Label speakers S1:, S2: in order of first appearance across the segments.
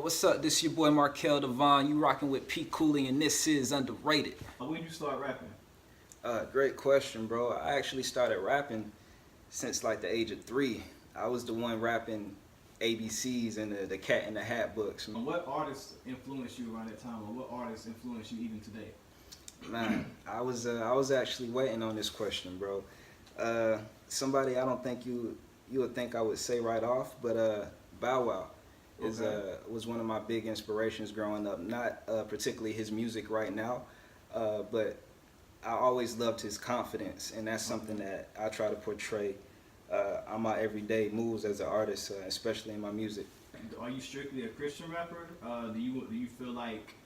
S1: What's up? This your boy Markell Devon. You rocking with P Cooley, and this is Underrated.
S2: When did you start rapping?
S1: Great question, bro. I actually started rapping since like the age of 3. I was the one rapping ABCs and the Cat in the Hat books.
S2: What artists influenced you around that time, or what artists influence you even today?
S1: Man, I was actually waiting on this question, bro. Somebody I don't think you would think I would say right off, but Bow Wow was one of my big inspirations growing up. Not particularly his music right now, but I always loved his confidence, and that's something that I try to portray on my everyday moves as an artist, especially in my music.
S2: Are you strictly a Christian rapper? Do you feel like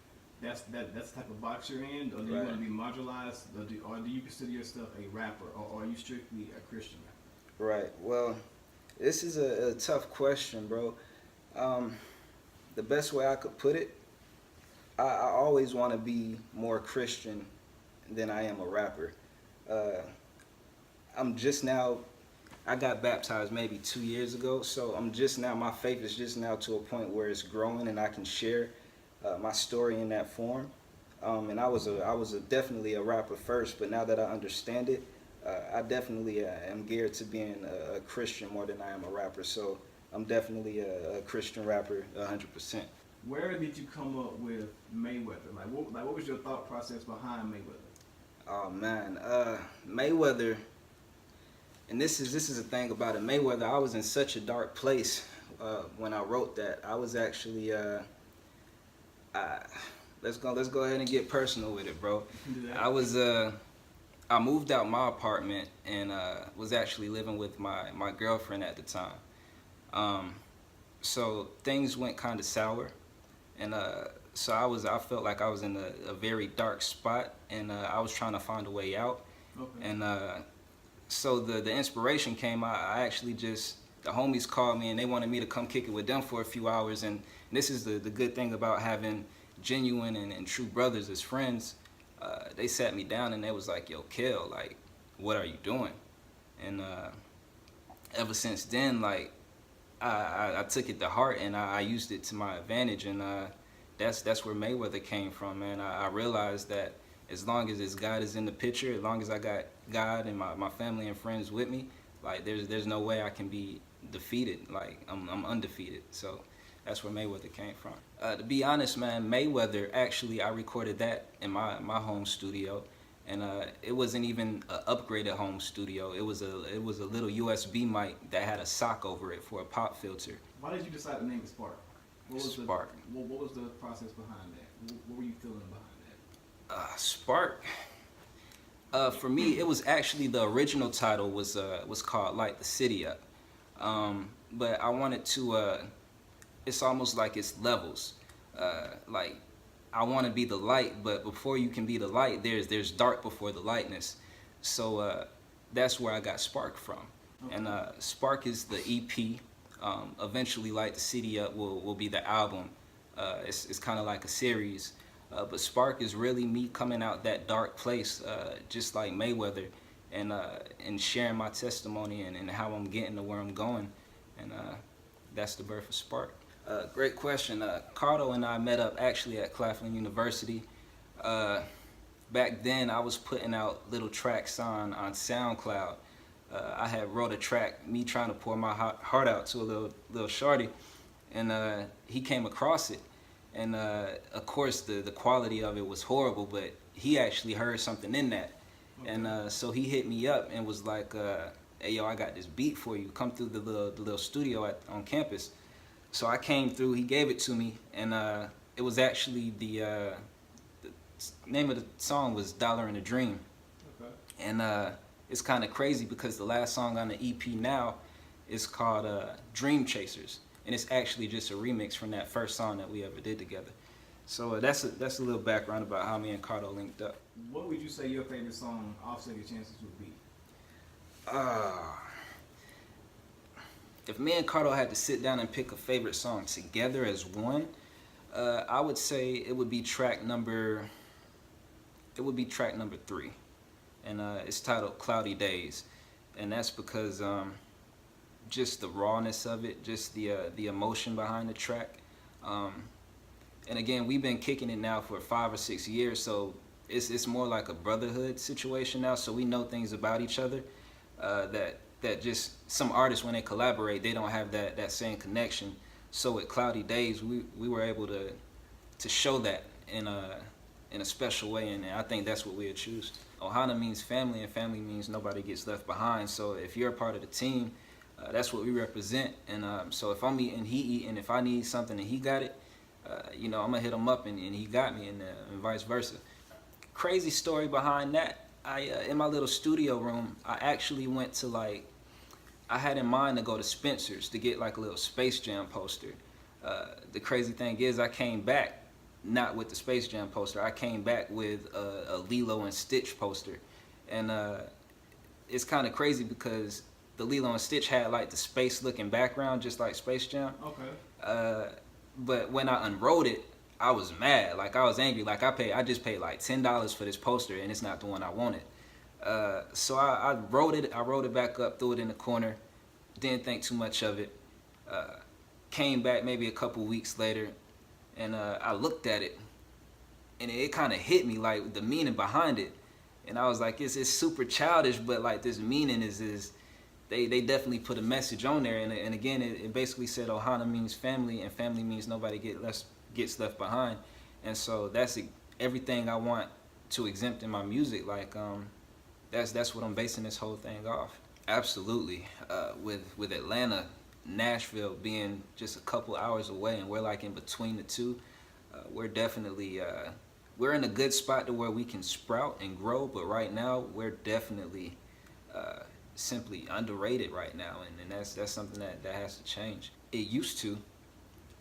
S2: that's the type of box you're in, or do you want to be marginalized, or do you consider yourself a rapper, or are you strictly a Christian rapper?
S1: Right. Well, this is a tough question, bro. The best way I could put it, I always want to be more Christian than I am a rapper. I'm just now, I got baptized maybe 2 years ago, so I'm just now, my faith is just now to a point where it's growing and I can share my story in that form. And I was definitely a rapper first, but now that I understand it, I definitely am geared to being a Christian more than I am a rapper. So I'm definitely a Christian rapper, 100%.
S2: Where did you come up with Mayweather? What was your thought process behind Mayweather?
S1: Oh man, Mayweather, and this is the thing about it. Mayweather, I was in such a dark place when I wrote that. I was actually, let's go ahead and get personal with it, bro. I moved out my apartment and was actually living with my girlfriend at the time. So things went kind of sour, and so I felt like I was in a very dark spot, and I was trying to find a way out.
S2: Okay.
S1: And so the inspiration came. I actually just, the homies called me and they wanted me to come kick it with them for a few hours. And this is the good thing about having genuine and true brothers as friends. They sat me down and they was like, "Yo, Kel, like, what are you doing?" And ever since then, like, I took it to heart and I used it to my advantage, and that's where Mayweather came from, man. I realized that as long as God is in the picture, as long as I got God and my family and friends with me, like there's no way I can be defeated. Like I'm undefeated. So that's where Mayweather came from. To be honest, man, Mayweather, actually I recorded that in my home studio, and it wasn't even an upgraded home studio. It was a little USB mic that had a sock over it for a pop filter.
S2: Why did you decide to name it Spark?
S1: Spark.
S2: What was the process behind that? What were you feeling behind that?
S1: Spark. For me, it was actually, the original title was called Light the City Up, but I wanted to. It's almost like it's levels. Like I want to be the light, but before you can be the light, there's dark before the lightness. So that's where I got Spark from. Okay. And Spark is the EP. Eventually, Light the City Up will be the album. It's kind of like a series. But Spark is really me coming out that dark place, just like Mayweather, and sharing my testimony and how I'm getting to where I'm going. And that's the birth of Spark. Great question. Cardo and I met up actually at Claflin University. Back then, I was putting out little tracks on SoundCloud. I had wrote a track, me trying to pour my heart out to a little shorty, and he came across it. And of course, the quality of it was horrible, but he actually heard something in that. Okay. And so he hit me up and was like, "Hey, yo, I got this beat for you. Come through the little studio on campus." So I came through. He gave it to me, and it was actually the name of the song was "Dollar in a Dream." Okay. And it's kind of crazy because the last song on the EP now is called "Dream Chasers." And it's actually just a remix from that first song that we ever did together. So that's a little background about how me and Cardo linked up.
S2: What would you say your favorite song, Offset Your Chances, would be?
S1: If me and Cardo had to sit down and pick a favorite song together as one, I would say it would be track number 3, and it's titled "Cloudy Days," and that's because just the rawness of it, just the emotion behind the track. And again, we've been kicking it now for 5 or 6 years, so it's more like a brotherhood situation now. So we know things about each other that just some artists, when they collaborate, they don't have that same connection. So with Cloudy Days, we were able to show that in a special way, and I think that's what we'll choose. Ohana means family, and family means nobody gets left behind. So if you're a part of the team, that's what we represent. And so if I'm eating, he eating. If I need something and he got it, I'm gonna hit him up and he got me, and vice versa. Crazy story behind that. In my little studio room, I actually went to I had in mind to go to Spencer's to get like a little Space Jam poster. The crazy thing is, I came back not with the Space Jam poster. I came back with a Lilo and Stitch poster, and it's kind of crazy because the Lilo and Stitch had like the space-looking background, just like Space Jam.
S2: Okay.
S1: But when I unrolled it, I was mad. Like, I was angry. Like, I just paid like $10 for this poster, and it's not the one I wanted. So I wrote it back up, threw it in the corner, didn't think too much of it. Came back maybe a couple weeks later, and I looked at it, and it kind of hit me, like the meaning behind it. And I was like, it's super childish, but like this meaning is they definitely put a message on there. And again, it basically said Ohana means family, and family means nobody gets left behind. And so that's everything I want to exempt in my music. Like, that's what I'm basing this whole thing off. Absolutely. With Atlanta, Nashville being just a couple hours away, and we're like in between the two, we're definitely we're in a good spot to where we can sprout and grow. But right now, we're definitely simply underrated right now, and that's something that has to change. It used to,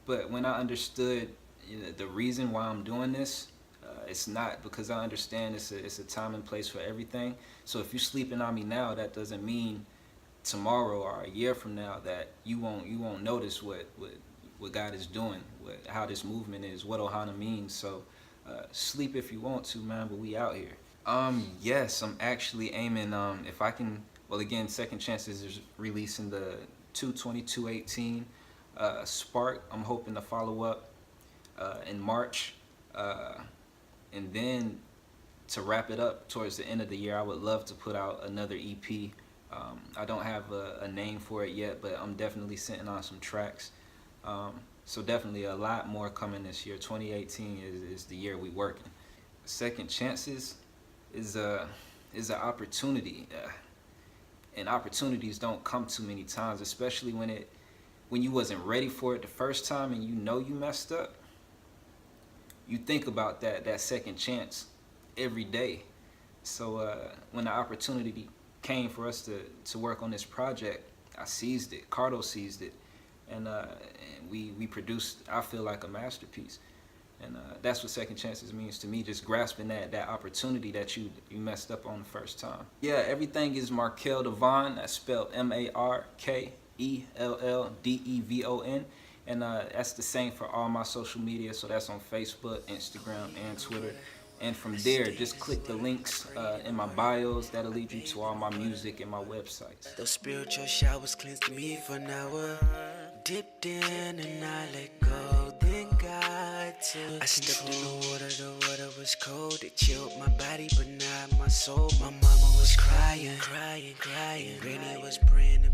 S1: but when I understood the reason why I'm doing this, it's not because I understand it's a time and place for everything. So if you're sleeping on me now, that doesn't mean tomorrow or a year from now that you won't notice what God is doing, how this movement is, what Ohana means. So sleep if you want to, man, but we out here. Yes, I'm actually aiming, if I can. Well, again, Second Chances is releasing the 2/22/18 Spark. I'm hoping to follow up in March, and then to wrap it up towards the end of the year, I would love to put out another EP. I don't have a name for it yet, but I'm definitely sitting on some tracks. So definitely a lot more coming this year. 2018 is the year we working. Second Chances is an opportunity, and opportunities don't come too many times, especially when you wasn't ready for it the first time and you know you messed up. You think about that second chance every day. So when the opportunity came for us to work on this project, I seized it. Cardo seized it, and we produced, I feel like, a masterpiece. And that's what Second Chances means to me, just grasping that opportunity that you messed up on the first time. Yeah, everything is Markell Devon. That's spelled MarkellDevon. And that's the same for all my social media. So that's on Facebook, Instagram, and Twitter. And from there, just click the links in my bios. That'll lead you to all my music and my websites.
S3: Those spiritual showers cleansed me for an hour. Dipped in and I let go. Then God took I stepped in the water was cold. It chilled my body, but not my soul. My mama was crying. And Granny was praying to